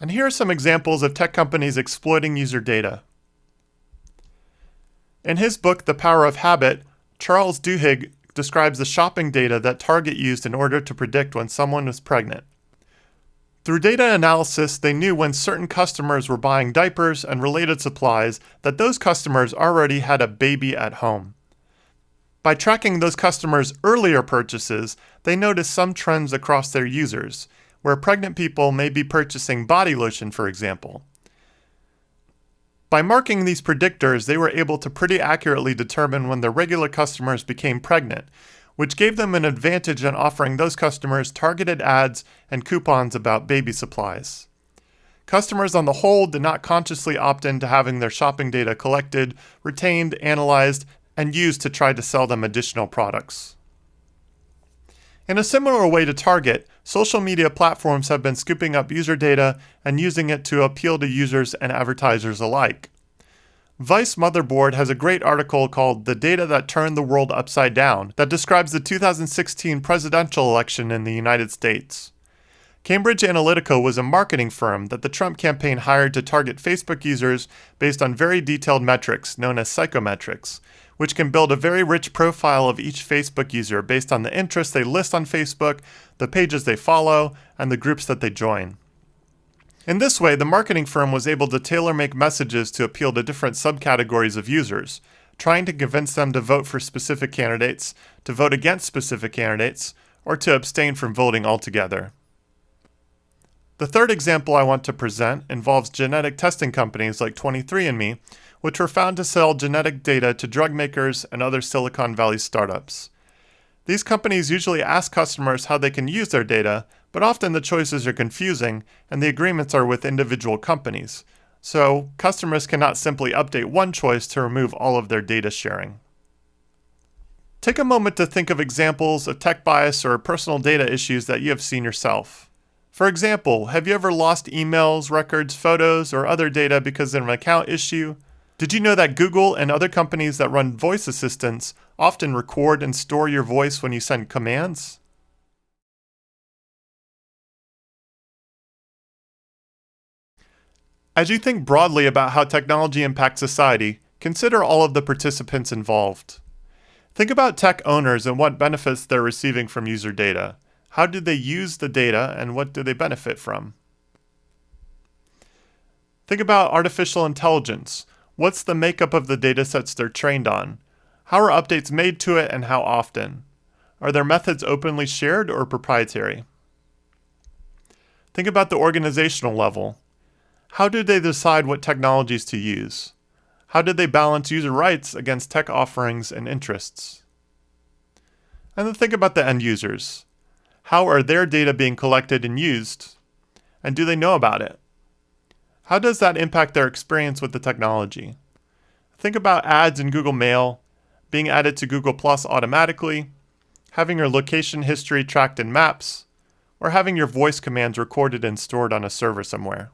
And here are some examples of tech companies exploiting user data. In his book, The Power of Habit, Charles Duhigg describes the shopping data that Target used in order to predict when someone was pregnant. Through data analysis, they knew when certain customers were buying diapers and related supplies that those customers already had a baby at home. By tracking those customers' earlier purchases, they noticed some trends across their users, where pregnant people may be purchasing body lotion, for example. By marking these predictors, they were able to pretty accurately determine when their regular customers became pregnant, which gave them an advantage in offering those customers targeted ads and coupons about baby supplies. Customers on the whole did not consciously opt into having their shopping data collected, retained, analyzed, and used to try to sell them additional products. In a similar way to Target, social media platforms have been scooping up user data and using it to appeal to users and advertisers alike. Vice Motherboard has a great article called "The Data That Turned the World Upside Down" that describes the 2016 presidential election in the United States. Cambridge Analytica was a marketing firm that the Trump campaign hired to target Facebook users based on very detailed metrics known as psychometrics, which can build a very rich profile of each Facebook user based on the interests they list on Facebook, the pages they follow, and the groups that they join. In this way, the marketing firm was able to tailor-make messages to appeal to different subcategories of users, trying to convince them to vote for specific candidates, to vote against specific candidates, or to abstain from voting altogether. The third example I want to present involves genetic testing companies like 23andMe, which were found to sell genetic data to drug makers and other Silicon Valley startups. These companies usually ask customers how they can use their data, but often the choices are confusing and the agreements are with individual companies. So, customers cannot simply update one choice to remove all of their data sharing. Take a moment to think of examples of tech bias or personal data issues that you have seen yourself. For example, have you ever lost emails, records, photos, or other data because of an account issue? Did you know that Google and other companies that run voice assistants often record and store your voice when you send commands? As you think broadly about how technology impacts society, consider all of the participants involved. Think about tech owners and what benefits they're receiving from user data. How do they use the data and what do they benefit from? Think about artificial intelligence. What's the makeup of the datasets they're trained on? How are updates made to it and how often? Are their methods openly shared or proprietary? Think about the organizational level. How do they decide what technologies to use? How do they balance user rights against tech offerings and interests? And then think about the end users. How are their data being collected and used? And do they know about it? How does that impact their experience with the technology? Think about ads in Google Mail, being added to Google Plus automatically, having your location history tracked in Maps, or having your voice commands recorded and stored on a server somewhere.